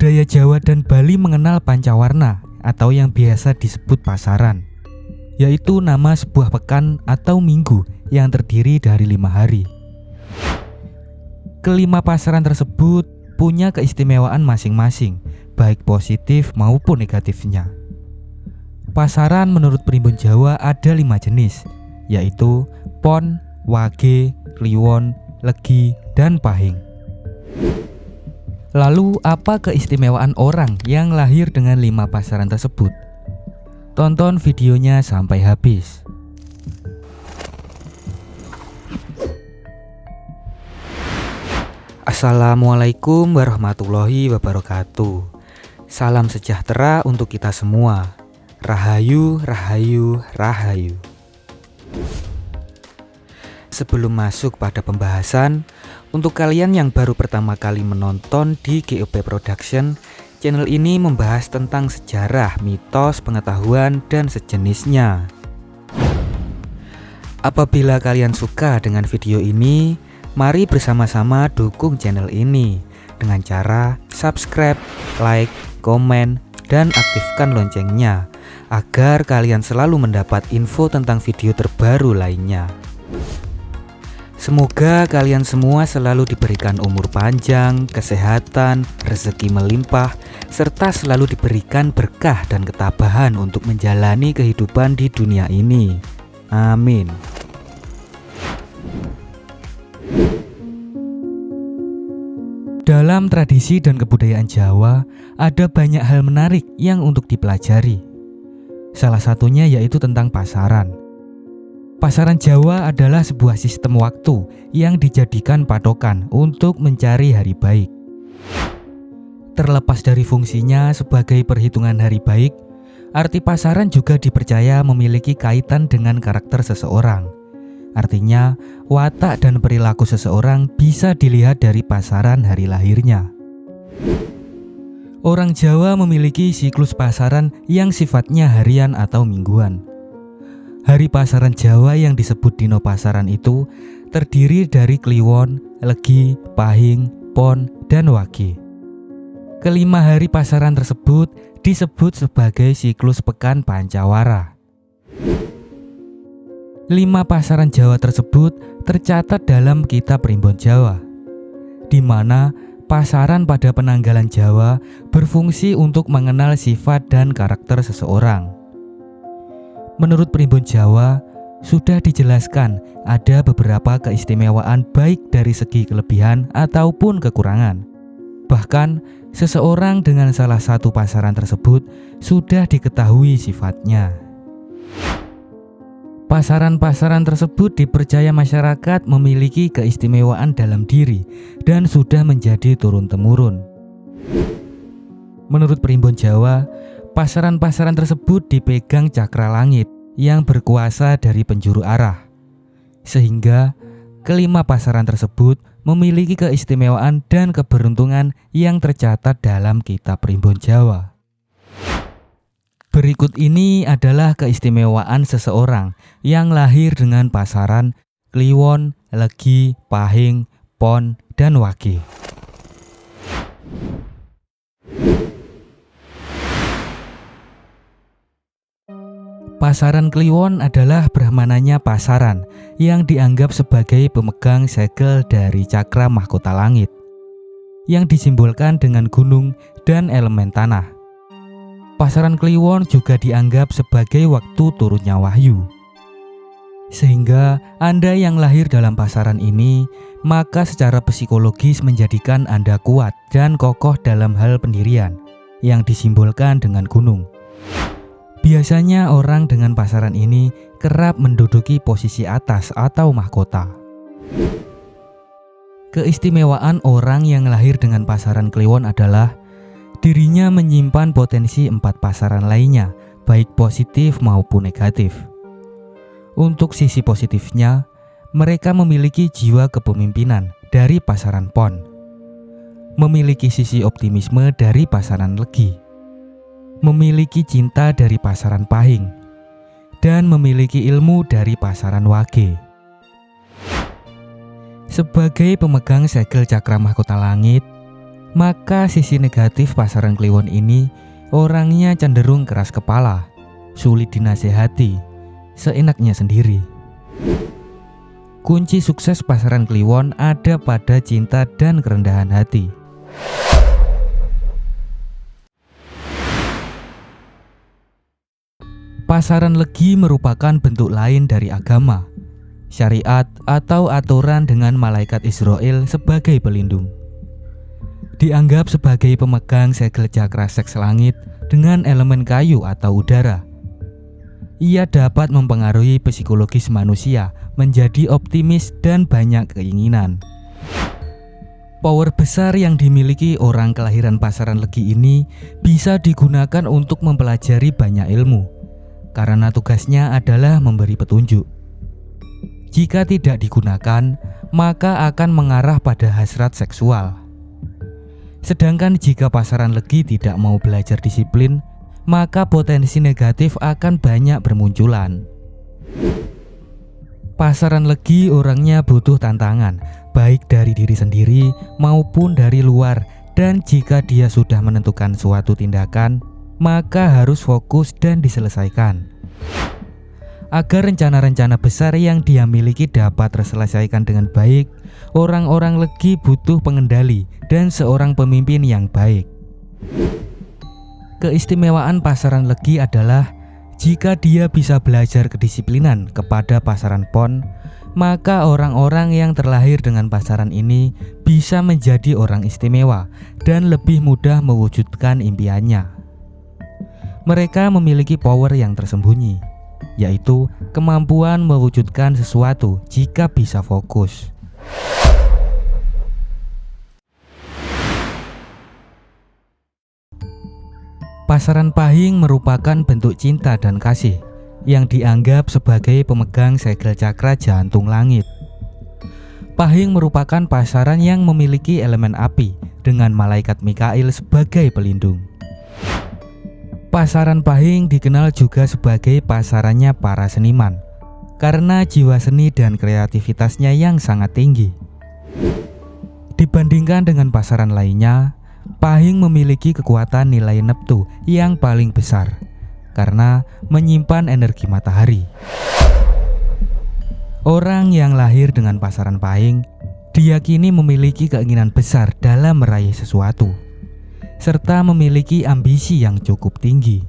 Budaya Jawa dan Bali mengenal pancawarna atau yang biasa disebut pasaran, yaitu nama sebuah pekan atau minggu yang terdiri dari 5 hari. Kelima pasaran tersebut punya keistimewaan masing-masing, baik positif maupun negatifnya. Pasaran menurut Primbon Jawa ada 5 jenis, yaitu Pon, Wage, Kliwon, Legi, dan Pahing. Lalu apa keistimewaan orang yang lahir dengan 5 pasaran tersebut? Tonton videonya sampai habis. Assalamualaikum warahmatullahi wabarakatuh. Salam sejahtera untuk kita semua. Rahayu, rahayu, rahayu. Sebelum masuk pada pembahasan, untuk kalian yang baru pertama kali menonton di GOP Production, channel ini membahas tentang sejarah, mitos, pengetahuan, dan sejenisnya. Apabila kalian suka dengan video ini, mari bersama-sama dukung channel ini dengan cara subscribe, like, komen, dan aktifkan loncengnya agar kalian selalu mendapat info tentang video terbaru lainnya. Semoga kalian semua selalu diberikan umur panjang, kesehatan, rezeki melimpah, serta selalu diberikan berkah dan ketabahan untuk menjalani kehidupan di dunia ini. Amin. Dalam tradisi dan kebudayaan Jawa, ada banyak hal menarik yang untuk dipelajari. Salah satunya yaitu tentang pasaran. Pasaran Jawa adalah sebuah sistem waktu yang dijadikan patokan untuk mencari hari baik. Terlepas dari fungsinya sebagai perhitungan hari baik, arti pasaran juga dipercaya memiliki kaitan dengan karakter seseorang. Artinya, watak dan perilaku seseorang bisa dilihat dari pasaran hari lahirnya. Orang Jawa memiliki siklus pasaran yang sifatnya harian atau mingguan. Hari pasaran Jawa yang disebut dino pasaran itu terdiri dari Kliwon, Legi, Pahing, Pon, dan Wage. Kelima hari pasaran tersebut disebut sebagai siklus pekan pancawara. 5 pasaran Jawa tersebut tercatat dalam Kitab Primbon Jawa, di mana pasaran pada penanggalan Jawa berfungsi untuk mengenal sifat dan karakter seseorang. Menurut Primbon Jawa, sudah dijelaskan ada beberapa keistimewaan baik dari segi kelebihan ataupun kekurangan. Bahkan, seseorang dengan salah satu pasaran tersebut sudah diketahui sifatnya. Pasaran-pasaran tersebut dipercaya masyarakat memiliki keistimewaan dalam diri dan sudah menjadi turun-temurun. Menurut Primbon Jawa, pasaran-pasaran tersebut dipegang cakra langit yang berkuasa dari penjuru arah, sehingga kelima pasaran tersebut memiliki keistimewaan dan keberuntungan yang tercatat dalam Kitab Primbon Jawa. Berikut ini adalah keistimewaan seseorang yang lahir dengan pasaran Kliwon, Legi, Pahing, Pon, dan Wage. Pasaran Kliwon adalah brahmananya pasaran yang dianggap sebagai pemegang segel dari cakra mahkota langit, yang disimbolkan dengan gunung dan elemen tanah. Pasaran Kliwon juga dianggap sebagai waktu turunnya wahyu. Sehingga Anda yang lahir dalam pasaran ini, maka secara psikologis menjadikan Anda kuat dan kokoh dalam hal pendirian, yang disimbolkan dengan gunung. Biasanya orang dengan pasaran ini kerap menduduki posisi atas atau mahkota. Keistimewaan orang yang lahir dengan pasaran Kliwon adalah dirinya menyimpan potensi 4 pasaran lainnya, baik positif maupun negatif. Untuk sisi positifnya, mereka memiliki jiwa kepemimpinan dari pasaran Pon, memiliki sisi optimisme dari pasaran Legi, memiliki cinta dari pasaran Pahing, dan memiliki ilmu dari pasaran Wage. Sebagai pemegang segel cakra mahkota langit, Maka sisi negatif pasaran kliwon ini, orangnya cenderung keras kepala, sulit dinasehati, seenaknya sendiri. Kunci sukses pasaran kliwon ada pada cinta dan kerendahan hati. Pasaran legi merupakan bentuk lain dari agama, syariat, atau aturan dengan malaikat Israel sebagai pelindung. Dianggap sebagai pemegang segel cakra seks langit dengan elemen kayu atau udara. Ia dapat mempengaruhi psikologis manusia menjadi optimis dan banyak keinginan. Power besar yang dimiliki orang kelahiran pasaran legi ini bisa digunakan untuk mempelajari banyak ilmu, karena tugasnya adalah memberi petunjuk. Jika tidak digunakan, maka akan mengarah pada hasrat seksual. Sedangkan jika pasaran legi tidak mau belajar disiplin, maka potensi negatif akan banyak bermunculan. Pasaran legi orangnya butuh tantangan, baik dari diri sendiri maupun dari luar, dan jika dia sudah menentukan suatu tindakan, maka harus fokus dan diselesaikan. Agar rencana-rencana besar yang dia miliki dapat terselesaikan dengan baik, orang-orang legi butuh pengendali dan seorang pemimpin yang baik. Keistimewaan pasaran legi adalah jika dia bisa belajar kedisiplinan kepada pasaran pon, maka orang-orang yang terlahir dengan pasaran ini bisa menjadi orang istimewa dan lebih mudah mewujudkan impiannya. Mereka memiliki power yang tersembunyi, yaitu kemampuan mewujudkan sesuatu jika bisa fokus. Pasaran pahing merupakan bentuk cinta dan kasih yang dianggap sebagai pemegang segel cakra jantung langit. Pahing merupakan pasaran yang memiliki elemen api dengan malaikat Mikail sebagai pelindung. Pasaran pahing dikenal juga sebagai pasarannya para seniman karena jiwa seni dan kreativitasnya yang sangat tinggi. Dibandingkan dengan pasaran lainnya, pahing memiliki kekuatan nilai neptu yang paling besar karena menyimpan energi matahari. Orang yang lahir dengan pasaran pahing diyakini memiliki keinginan besar dalam meraih sesuatu, serta memiliki ambisi yang cukup tinggi.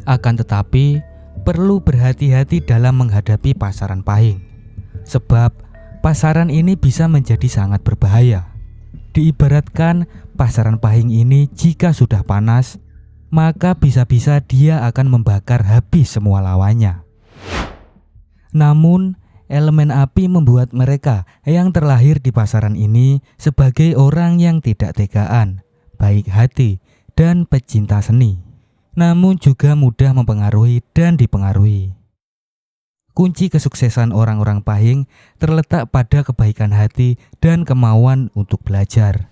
Akan tetapi, perlu berhati-hati dalam menghadapi pasaran pahing, sebab pasaran ini bisa menjadi sangat berbahaya. Diibaratkan pasaran pahing ini jika sudah panas, maka bisa-bisa dia akan membakar habis semua lawannya. Namun, elemen api membuat mereka yang terlahir di pasaran ini sebagai orang yang tidak tegaan, baik hati, dan pecinta seni, namun juga mudah mempengaruhi dan dipengaruhi. Kunci kesuksesan orang-orang pahing terletak pada kebaikan hati dan kemauan untuk belajar.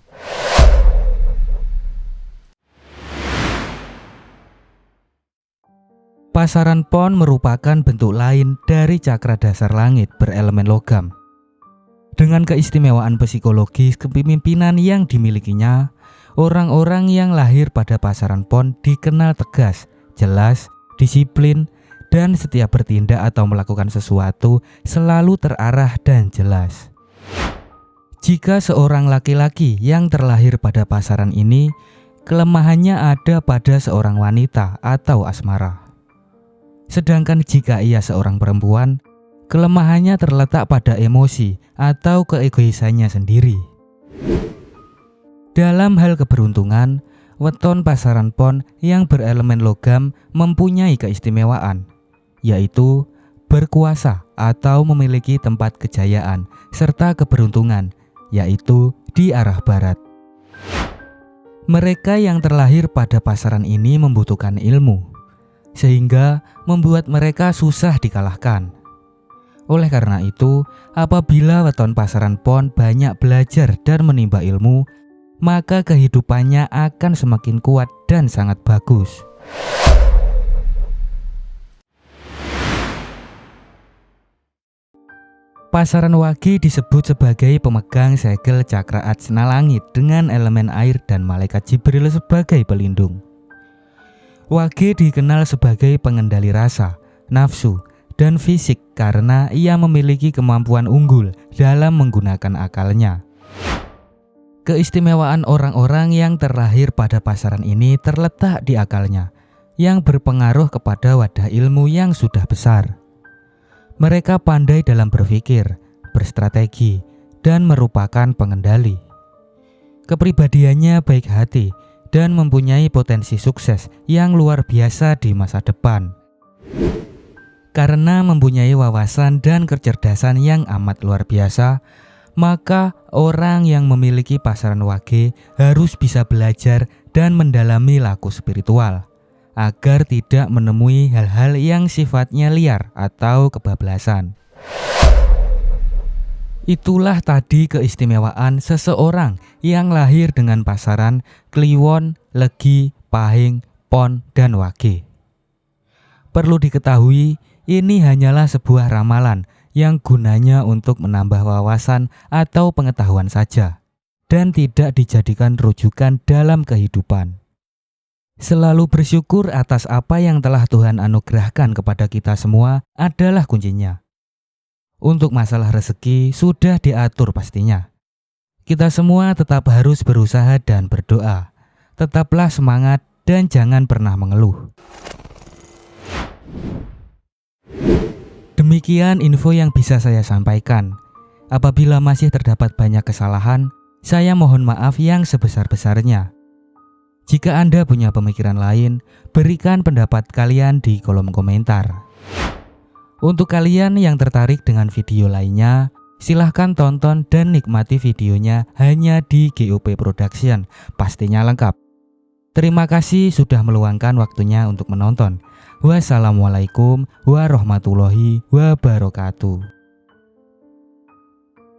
Pasaran pon merupakan bentuk lain dari cakra dasar langit berelemen logam. Dengan keistimewaan psikologis kepemimpinan yang dimilikinya, orang-orang yang lahir pada pasaran pon dikenal tegas, jelas, disiplin, dan setiap bertindak atau melakukan sesuatu selalu terarah dan jelas. Jika seorang laki-laki yang terlahir pada pasaran ini, kelemahannya ada pada seorang wanita atau asmara. Sedangkan jika ia seorang perempuan, kelemahannya terletak pada emosi atau keegoisannya sendiri. Dalam hal keberuntungan, weton pasaran pon yang berelemen logam mempunyai keistimewaan, yaitu berkuasa atau memiliki tempat kejayaan serta keberuntungan, yaitu di arah barat. Mereka yang terlahir pada pasaran ini membutuhkan ilmu, sehingga membuat mereka susah dikalahkan. Oleh karena itu, apabila weton pasaran pon banyak belajar dan menimba ilmu, maka kehidupannya akan semakin kuat dan sangat bagus. Pasaran Wage disebut sebagai pemegang segel cakra Ajna langit dengan elemen air dan malaikat Jibril sebagai pelindung. Wage dikenal sebagai pengendali rasa, nafsu, dan fisik karena ia memiliki kemampuan unggul dalam menggunakan akalnya. Keistimewaan orang-orang yang terlahir pada pasaran ini terletak di akalnya, yang berpengaruh kepada wadah ilmu yang sudah besar. Mereka pandai dalam berpikir, berstrategi, dan merupakan pengendali. Kepribadiannya baik hati dan mempunyai potensi sukses yang luar biasa di masa depan. Karena mempunyai wawasan dan kecerdasan yang amat luar biasa, maka orang yang memiliki pasaran Wage harus bisa belajar dan mendalami laku spiritual, agar tidak menemui hal-hal yang sifatnya liar atau kebablasan. Itulah tadi keistimewaan seseorang yang lahir dengan pasaran Kliwon, Legi, Pahing, Pon, dan Wage. Perlu diketahui, ini hanyalah sebuah ramalan yang gunanya untuk menambah wawasan atau pengetahuan saja, dan tidak dijadikan rujukan dalam kehidupan. Selalu bersyukur atas apa yang telah Tuhan anugerahkan kepada kita semua adalah kuncinya. Untuk masalah rezeki sudah diatur pastinya. Kita semua tetap harus berusaha dan berdoa. Tetaplah semangat dan jangan pernah mengeluh. Demikian info yang bisa saya sampaikan. Apabila masih terdapat banyak kesalahan, saya mohon maaf yang sebesar-besarnya. Jika Anda punya pemikiran lain, berikan pendapat kalian di kolom komentar. Untuk kalian yang tertarik dengan video lainnya, silahkan tonton dan nikmati videonya hanya di GOP Production, pastinya lengkap. Terima kasih sudah meluangkan waktunya untuk menonton. Wassalamualaikum warahmatullahi wabarakatuh.